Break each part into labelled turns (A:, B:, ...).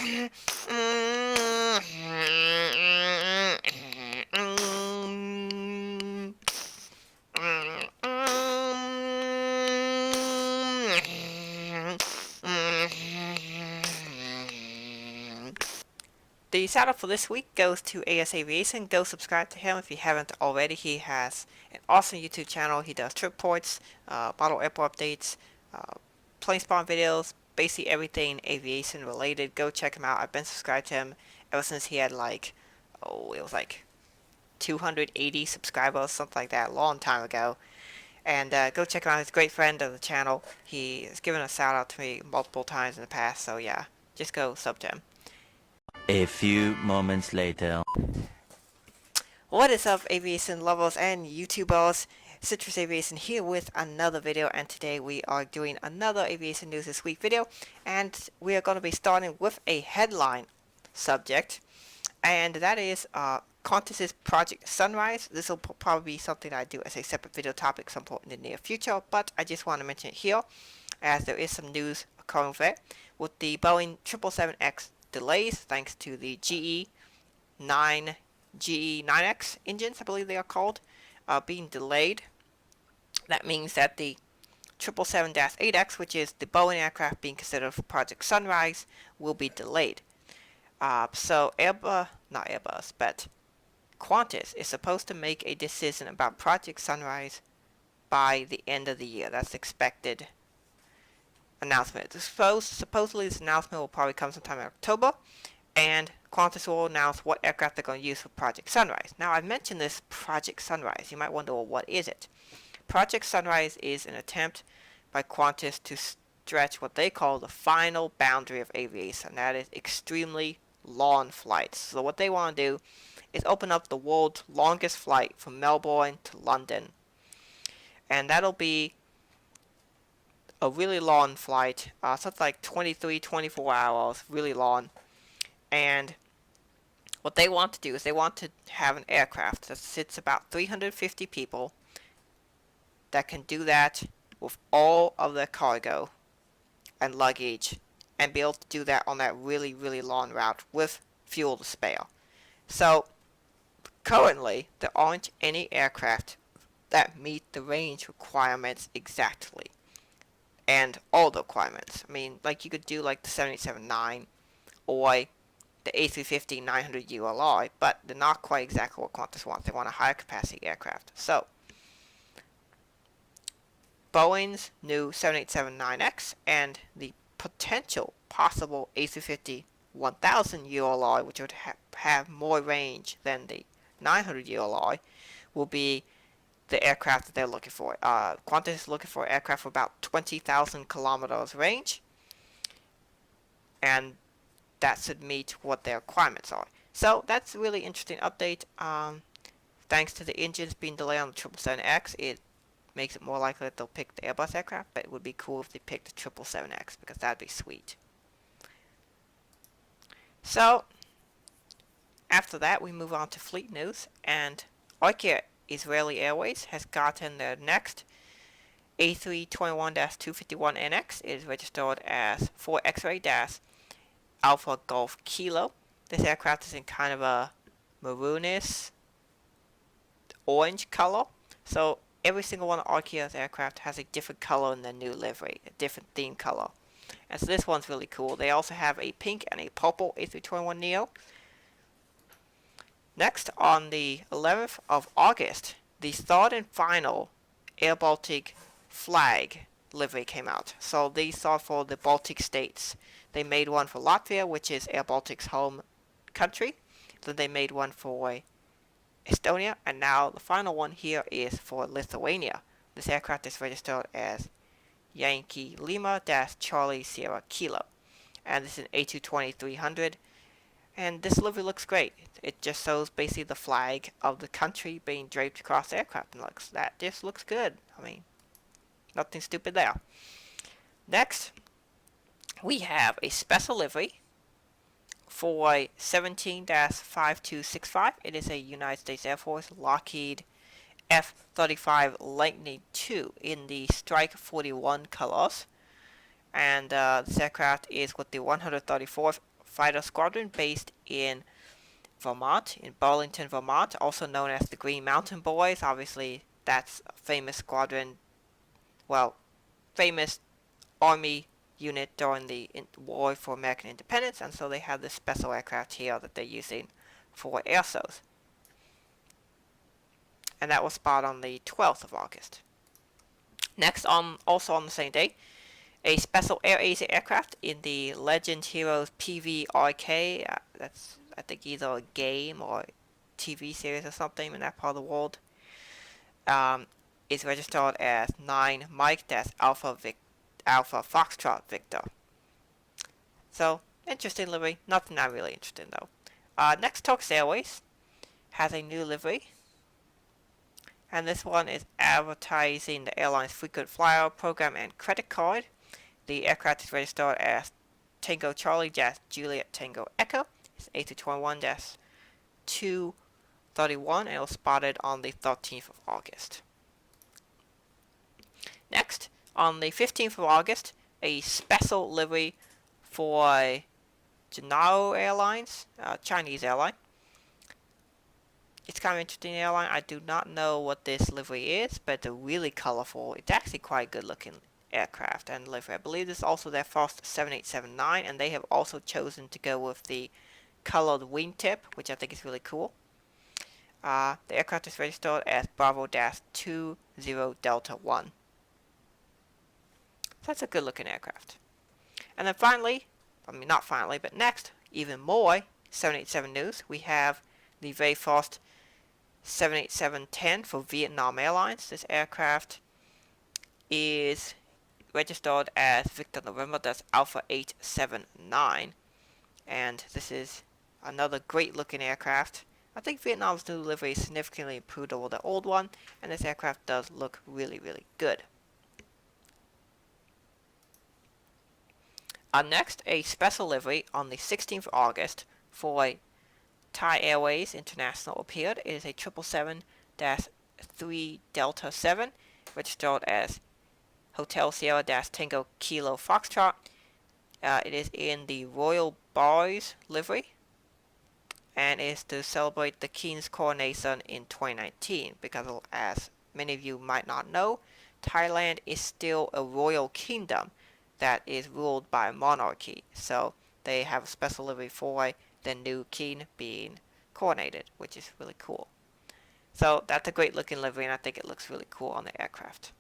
A: The shout out for this week goes to AS Aviation. Go subscribe to him if you haven't already. He has an awesome YouTube channel. He does trip reports, model airport updates, uh, plane spawn videos, basically everything aviation related. Go check him out. I've been subscribed to him ever since he had it was like 280 subscribers, something like that, a long time ago. And go check him out. He's a great friend of the channel. He has given a shout out to me multiple times in the past. So yeah, just go sub to him.
B: A few moments later.
A: What is up, aviation lovers and YouTubers? Citrus Aviation here with another video, and today we are doing another aviation news this week video, and we are going to be starting with a headline subject, and that is Qantas's Project Sunrise. This will probably be something I do as a separate video topic some point in the near future, but I just want to mention it here as there is some news occurring with it, with the Boeing 777X delays thanks to the GE9X engines, I believe they are called, being delayed. That means that the 777-8X, which is the Boeing aircraft being considered for Project Sunrise, will be delayed. So not Airbus, but Qantas is supposed to make a decision about Project Sunrise by the end of the year. That's expected announcement. Supposedly this announcement will probably come sometime in October, and Qantas will announce what aircraft they're going to use for Project Sunrise. Now, I've mentioned this Project Sunrise. You might wonder, well, what is it? Project Sunrise is an attempt by Qantas to stretch what they call the final boundary of aviation, and that is extremely long flights. So what they want to do is open up the world's longest flight from Melbourne to London, and that'll be a really long flight, something like 24 hours, really long. And what they want to do is they want to have an aircraft that sits about 350 people that can do that with all of their cargo and luggage, and be able to do that on that really, really long route with fuel to spare. So currently there aren't any aircraft that meet the range requirements exactly, and all the requirements. I mean, like you could do like the 787-9 or the A350-900 ULI, but they're not quite exactly what Qantas wants. They want a higher capacity aircraft. So Boeing's new 787-9X and the potential possible A350-1000 ULI, which would have more range than the 900 ULI, will be the aircraft that they're looking for. Qantas is looking for an aircraft for about 20,000 kilometers range, and that should meet what their requirements are. So that's a really interesting update. Thanks to the engines being delayed on the 777X, it makes it more likely that they'll pick the Airbus aircraft, but it would be cool if they picked the 777X, because that'd be sweet. So after that, we move on to fleet news, and Arkia Israeli Airways has gotten their next A321-251NX. It is registered as 4 X-ray Alpha Golf Kilo. This aircraft is in kind of a maroonish orange color. So every single one of Arkia's aircraft has a different color in their new livery, a different theme color. And so this one's really cool. They also have a pink and a purple A321neo. Next, on the 11th of August, the third and final Air Baltic flag livery came out. So these are for the Baltic states. They made one for Latvia, which is Air Baltic's home country. Then they made one for Estonia, and now the final one here is for Lithuania. This aircraft is registered as Yankee Lima-Charlie Sierra Kilo, and this is an A220-300. And this livery looks great. It just shows basically the flag of the country being draped across the aircraft, and that just looks good. I mean, nothing stupid there. Next, we have a special livery for 17-5265. It is a United States Air Force Lockheed F-35 Lightning II in the Strike 41 colors. And this aircraft is with the 134th fighter squadron based in Vermont, in Burlington, Vermont, also known as the Green Mountain Boys. Obviously, that's a famous squadron, well, famous Army unit during the War for American Independence, and so they have this special aircraft here that they're using for air shows. And that was spotted on the 12th of August. Next, also on the same day, a special Air Asia aircraft in the Legend Heroes PVRK. That's, I think, either a game or a TV series or something in that part of the world. Is registered as 9 Mike, that's Alpha Foxtrot Victor. So, interesting livery. Nothing I'm really interested in, though. Next, Turkish Airways has a new livery. And this one is advertising the airline's frequent flyer program and credit card. The aircraft is registered as Tango Charlie Juliet Tango Echo. It's A221-231 and it was spotted on the 13th of August. Next, on the 15th of August, a special livery for Gennaro Airlines, Chinese airline. It's kind of an interesting airline. I do not know what this livery is, but it's really colorful. It's actually quite a good looking aircraft and livery. I believe this is also their first 7879, and they have also chosen to go with the colored wingtip, which I think is really cool. The aircraft is registered as Bravo-20 Delta 1. So that's a good looking aircraft. And then finally, not finally, but next, even more 787 news. We have the very first 787-10 for Vietnam Airlines. This aircraft is registered as Victor November, that's Alpha 879. And this is another great looking aircraft. I think Vietnam's new livery is significantly improved over the old one, and this aircraft does look really, really good. Next, a special livery on the 16th of August for Thai Airways International appeared. It is a 777-3 Delta 7, registered as Hotel Sierra-Tango Kilo Foxtrot. It is in the Royal Bars livery, and is to celebrate the King's coronation in 2019, because as many of you might not know, Thailand is still a royal kingdom that is ruled by a monarchy, so they have a special livery for the new king being coronated, which is really cool. So that's a great looking livery, and I think it looks really cool on the aircraft.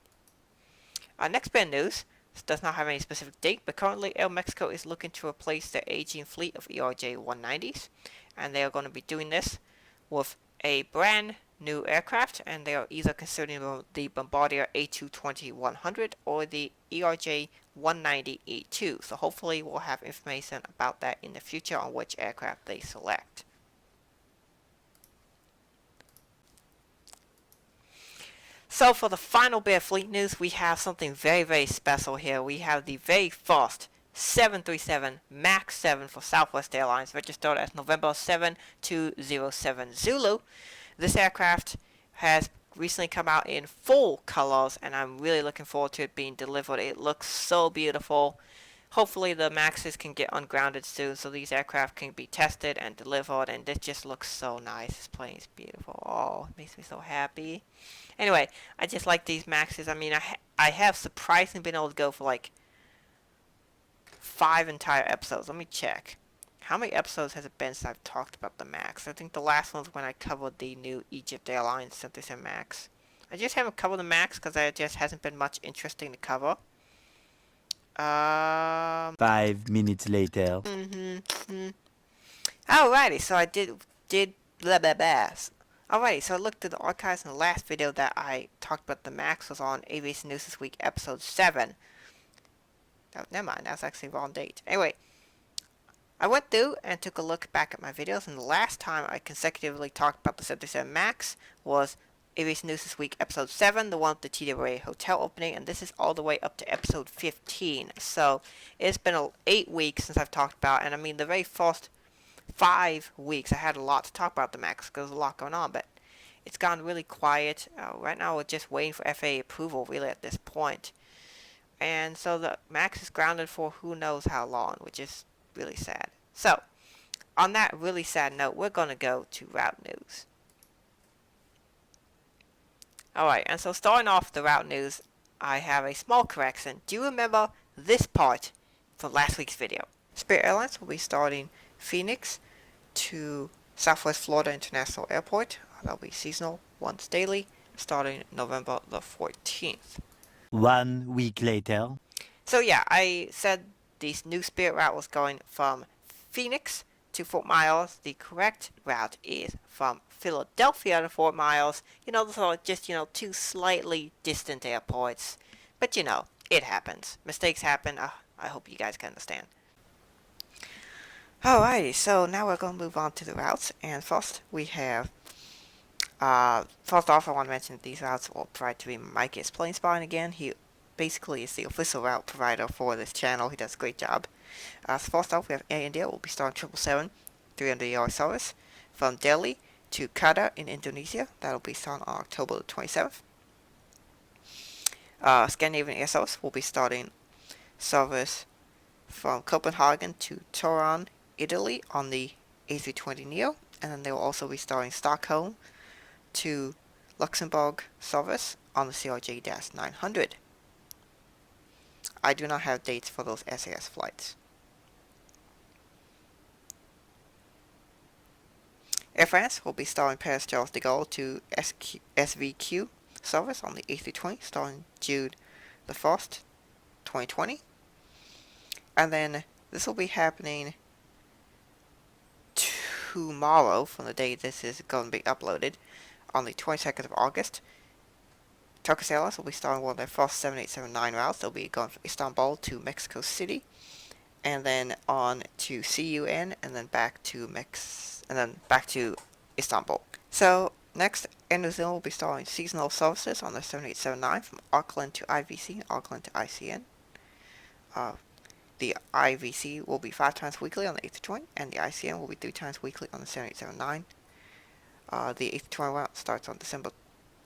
A: Next bit of news. This does not have any specific date, but currently Aeromexico is looking to replace their aging fleet of ERJ-190s, and they are going to be doing this with a brand new aircraft, and they are either considering the Bombardier A220-100 or the ERJ-190E2. So hopefully we'll have information about that in the future on which aircraft they select. So for the final bit of fleet news, we have something very, very special here. We have the very first 737 MAX 7 for Southwest Airlines, registered as November 7207 Zulu. This aircraft has recently come out in full colors, and I'm really looking forward to it being delivered. It looks so beautiful. Hopefully the MAXes can get ungrounded soon so these aircraft can be tested and delivered, and it just looks so nice. This plane is beautiful. Oh, it makes me so happy. Anyway, I just like these MAXes. I mean, I have surprisingly been able to go for like 5 entire episodes. Let me check. How many episodes has it been since I've talked about the MAX? I think the last one was when I covered the new Egypt Airlines 737 MAX. I just haven't covered the MAX because there just hasn't been much interesting to cover.
B: 5 minutes later.
A: Alrighty, so I did blah blah blah. Alrighty, so I looked through the archives, and the last video that I talked about the MAX was on Aviation News This Week, episode 7. Oh, never mind, that's actually the wrong date. Anyway, I went through and took a look back at my videos, and the last time I consecutively talked about the 737 MAX was Aviation News This Week, episode 7, the one with the TWA hotel opening, and this is all the way up to episode 15. So, it's been 8 weeks since I've talked about, and I mean, the very first 5 weeks I had a lot to talk about the MAX, because there's a lot going on, but it's gone really quiet. Right now we're just waiting for FAA approval, really, at this point. And so the MAX is grounded for who knows how long, which is really sad. So, on that really sad note, we're going to go to route news. Alright, and so starting off the route news, I have a small correction. Do you remember this part from last week's video? Spirit Airlines will be starting Phoenix to Southwest Florida International Airport. That'll be seasonal, once daily, starting November the 14th.
B: 1 week later.
A: So yeah, I said this new Spirit route was going from Phoenix to Fort Myers. The correct route is from Philadelphia to Fort Myers. Those are just, two slightly distant airports. But it happens. Mistakes happen. I hope you guys can understand. Alrighty, so now we're going to move on to the routes. And first we have, first off I want to mention that these routes will provide to be Mike's Plane Spotting again. He basically is the official route provider for this channel. He does a great job. So first off we have Air India. We'll be starting 777 300-yard service from Delhi to Qatar in Indonesia. That'll be starting on October the 27th. Scandinavian Air Service will be starting service from Copenhagen to Turin, Italy on the A320neo, and then they will also be starting Stockholm to Luxembourg service on the CRJ-900. I do not have dates for those SAS flights. Air France will be starting Paris Charles de Gaulle to SVQ service on the A320 starting June the 1st, 2020. And then this will be happening tomorrow, from the day this is going to be uploaded, on the 22nd of August. Turkish Airlines will be starting one of their first 7879 routes. They'll be going from Istanbul to Mexico City, and then on to CUN, and then back to Istanbul. So next, Air New Zealand will be starting seasonal services on their 7879 from Auckland to IVC and Auckland to ICN. The IVC will be 5 times weekly on the A320, and the ICN will be 3 times weekly on the 7879. The A320 route starts on December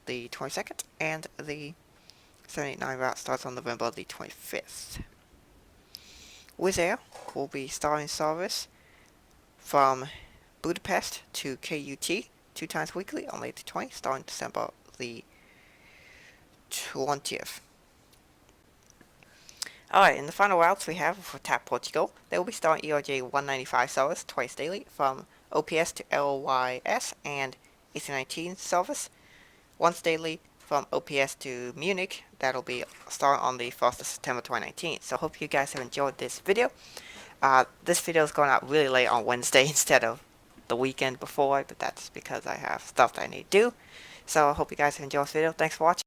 A: the 22nd, and the 789 route starts on November the 25th. Wizz Air will be starting service from Budapest to KUT 2 times weekly on the A320, starting December the 20th. Alright, in the final routes we have for TAP Portugal, they will be starting ERJ 195 service twice daily from OPS to LYS, and AC19 service once daily from OPS to Munich. That'll be starting on the 1st of September 2019. So hope you guys have enjoyed this video. This video is going out really late on Wednesday instead of the weekend before, but that's because I have stuff that I need to do. So I hope you guys have enjoyed this video. Thanks for watching.